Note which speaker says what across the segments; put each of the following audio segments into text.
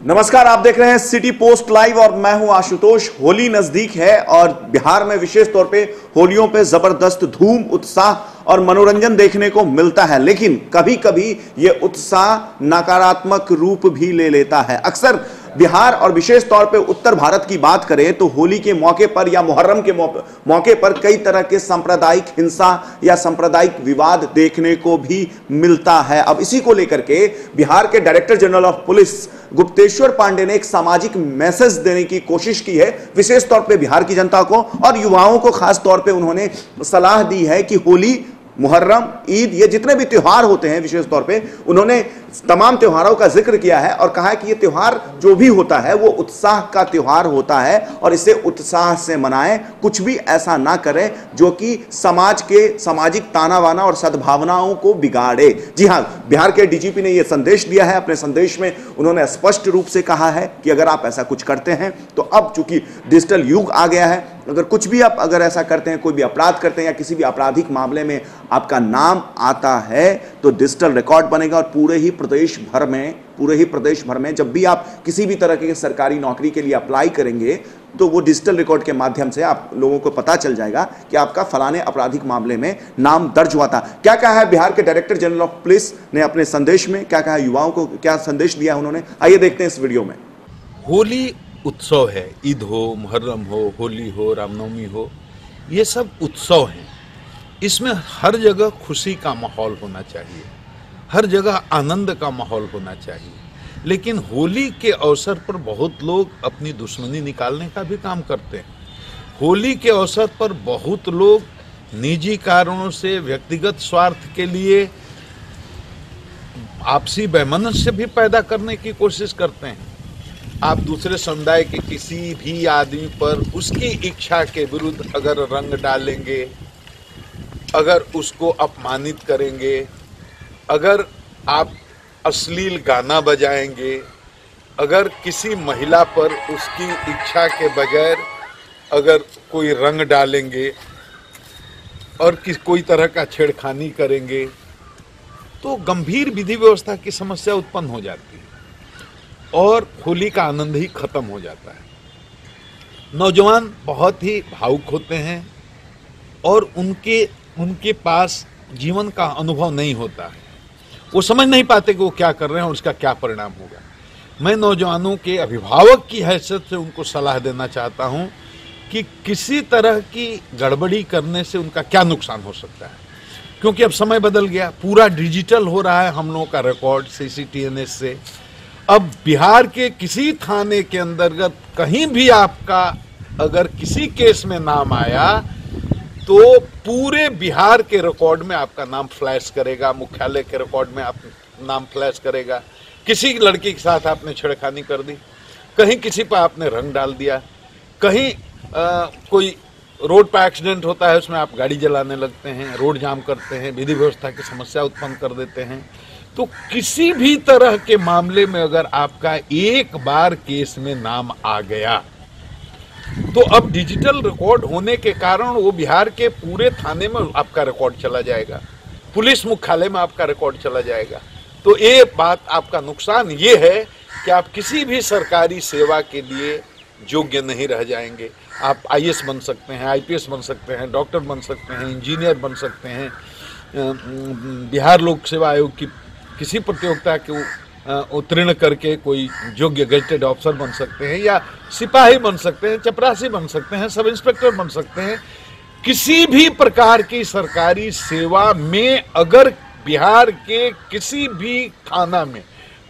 Speaker 1: नमस्कार, आप देख रहे हैं सिटी पोस्ट लाइव और मैं हूं आशुतोष। होली नजदीक है और बिहार में विशेष तौर पे होलियों पे जबरदस्त धूम, उत्साह और मनोरंजन देखने को मिलता है, लेकिन कभी कभी यह उत्साह नकारात्मक रूप भी ले लेता है। अक्सर बिहार और विशेष तौर पे उत्तर भारत की बात करें तो होली के मौके पर या मुहर्रम के मौके पर कई तरह के सांप्रदायिक हिंसा या सांप्रदायिक विवाद देखने को भी मिलता है। अब इसी को लेकर के बिहार के director general of police Gupteshwar Pandey ने एक सामाजिक मैसेज देने की कोशिश की है, विशेष तौर पे बिहार की जनता को और युवाओं को खास तौर पे उन्होंने सलाह दी है कि होली, मुहर्रम, ईद, ये जितने भी त्योहार होते हैं विशेष तौर पे उन्होंने तमाम त्योहारों का जिक्र किया है और कहा है कि ये त्योहार जो भी होता है वो उत्साह का त्योहार होता है और इसे उत्साह से मनाएं, कुछ भी ऐसा ना करें जो कि समाज के सामाजिक ताना बाना और सद्भावनाओं को बिगाड़े। जी हां, बिहार के डीजीपी ने यह संदेश दिया है। अपने संदेश में उन्होंने स्पष्ट रूप से कहा है कि अगर आप ऐसा कुछ करते हैं तो अब चूंकि डिजिटल युग आ गया है, अगर कुछ भी आप अगर ऐसा करते हैं, कोई भी अपराध करते हैं या किसी भी आपराधिक मामले में आपका नाम आता है तो डिजिटल रिकॉर्ड बनेगा और पूरे ही प्रदेश भर में जब भी आप किसी भी तरह की सरकारी नौकरी के लिए अप्लाई करेंगे तो वो डिजिटल रिकॉर्ड के माध्यम से आप लोगों को पता चल जाएगा कि आपका फलाने आपराधिक मामले में नाम दर्ज हुआ था। क्या कहा है बिहार के डायरेक्टर जनरल ऑफ पुलिस ने अपने संदेश में, क्या कहा युवाओं को, क्या संदेश दिया है उन्होंने, आइए देखते हैं इस वीडियो में।
Speaker 2: होली उत्सव है, ईद हो, मुहर्रम हो, होली हो, रामनवमी हो, ये सब उत्सव हैं। इसमें हर जगह खुशी का माहौल होना चाहिए, हर जगह आनंद का माहौल होना चाहिए। लेकिन होली के अवसर पर बहुत लोग अपनी दुश्मनी निकालने का भी काम करते हैं। होली के अवसर पर बहुत लोग निजी कारणों से, व्यक्तिगत स्वार्थ के लिए आपसी वैमनस्य भी पैदा करने की कोशिश करते हैं। आप दूसरे समुदाय के किसी भी आदमी पर उसकी इच्छा के विरुद्ध अगर रंग डालेंगे, अगर उसको अपमानित करेंगे, अगर आप अश्लील गाना बजाएंगे, अगर किसी महिला पर उसकी इच्छा के बगैर अगर कोई रंग डालेंगे और कोई तरह का छेड़खानी करेंगे तो गंभीर विधि व्यवस्था की समस्या उत्पन्न हो जाती है और होली का आनंद ही खत्म हो जाता है। नौजवान बहुत ही भावुक होते हैं और उनके पास जीवन का अनुभव नहीं होता है। वो समझ नहीं पाते कि वो क्या कर रहे हैं और उसका क्या परिणाम होगा। मैं नौजवानों के अभिभावक की हैसियत से उनको सलाह देना चाहता हूं कि किसी तरह की गड़बड़ी करने से उनका क्या नुकसान हो सकता है, क्योंकि अब समय बदल गया, पूरा डिजिटल हो रहा है हम लोगों का रिकॉर्ड CCTVS से। अब बिहार के किसी थाने के अंतर्गत कहीं भी आपका अगर किसी केस में नाम आया तो पूरे बिहार के रिकॉर्ड में आपका नाम फ्लैश करेगा, मुख्यालय के रिकॉर्ड में आप नाम फ्लैश करेगा। किसी लड़की के साथ आपने छेड़खानी कर दी, कहीं किसी पर आपने रंग डाल दिया, कहीं कोई रोड पर एक्सीडेंट होता है उसमें आप गाड़ी जलाने लगते हैं, रोड जाम करते हैं, विधि व्यवस्था की समस्या उत्पन्न कर देते हैं, तो किसी भी तरह के मामले में अगर आपका एक बार केस में नाम आ गया तो अब डिजिटल रिकॉर्ड होने के कारण वो बिहार के पूरे थाने में आपका रिकॉर्ड चला जाएगा, पुलिस मुख्यालय में आपका रिकॉर्ड चला जाएगा। तो ये बात, आपका नुकसान ये है कि आप किसी भी सरकारी सेवा के लिए योग्य नहीं रह जाएंगे। आप IAS बन सकते हैं, IPS बन सकते हैं, डॉक्टर बन सकते हैं, इंजीनियर बन सकते हैं, बिहार लोक सेवा आयोग की किसी प्रतियोगिता के उत्तीर्ण करके कोई योग्य गजेटेड ऑफिसर बन सकते हैं, या सिपाही बन सकते हैं, चपरासी बन सकते हैं, सब इंस्पेक्टर बन सकते हैं। किसी भी प्रकार की सरकारी सेवा में अगर बिहार के किसी भी थाना में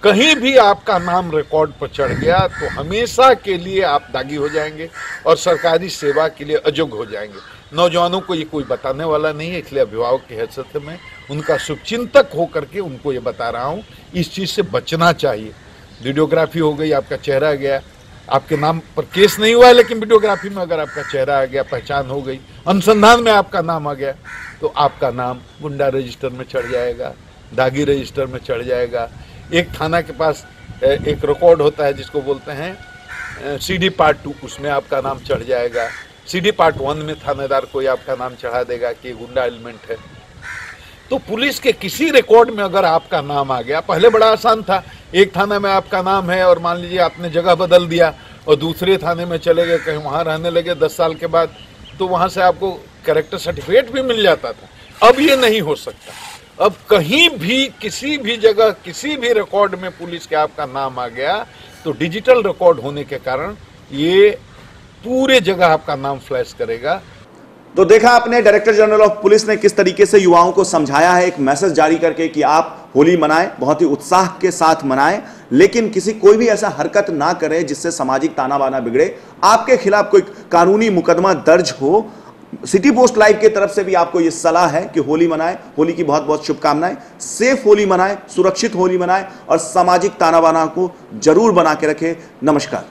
Speaker 2: कहीं भी आपका नाम रिकॉर्ड पर चढ़ गया तो हमेशा के लिए आप दागी हो जाएंगे और सरकारी सेवा के लिए अयोग्य हो जाएंगे। नौजवानों को ये कोई बताने वाला नहीं है, इसलिए अभिभावक की हैसियत से मैं उनका शुभचिंतक होकर के उनको ये बता रहा हूँ, इस चीज़ से बचना चाहिए। वीडियोग्राफी हो गई, आपका चेहरा गया, आपके नाम पर केस नहीं हुआ है लेकिन वीडियोग्राफी में अगर आपका चेहरा आ गया, पहचान हो गई, अनुसंधान में आपका नाम आ गया तो आपका नाम गुंडा रजिस्टर में चढ़ जाएगा, दागी रजिस्टर में चढ़ जाएगा। एक थाना के पास एक रिकॉर्ड होता है जिसको बोलते हैं CD Part 2, उसमें आपका नाम चढ़ जाएगा। CD Part 1 में थानेदार कोई आपका नाम चढ़ा देगा कि गुंडा एलिमेंट है। तो पुलिस के किसी रिकॉर्ड में अगर आपका नाम आ गया, पहले बड़ा आसान था एक थाना में आपका नाम है और मान लीजिए आपने जगह बदल दिया और दूसरे थाने में चले गए, कहीं वहां रहने लगे 10 साल के बाद, तो वहां से आपको कैरेक्टर सर्टिफिकेट भी मिल जाता था। अब ये नहीं हो सकता। अब कहीं भी किसी भी जगह किसी भी रिकॉर्ड में पुलिस के आपका नाम आ गया तो डिजिटल रिकॉर्ड होने के कारण ये पूरे जगह आपका नाम फ्लैश करेगा।
Speaker 1: तो देखा आपने, डायरेक्टर जनरल ऑफ पुलिस ने किस तरीके से युवाओं को समझाया है, एक मैसेज जारी करके कि आप होली मनाएं, बहुत ही उत्साह के साथ मनाएं, लेकिन कोई भी ऐसा हरकत ना करें जिससे सामाजिक ताना बाना बिगड़े, आपके खिलाफ कोई कानूनी मुकदमा दर्ज हो। सिटी पोस्ट लाइव की तरफ से भी आपको यह सलाह है कि होली मनाएं। होली की बहुत बहुत शुभकामनाएं। सेफ होली मनाएं, सुरक्षित होली मनाएं और सामाजिक ताना बाना को जरूर बना के रखें। नमस्कार।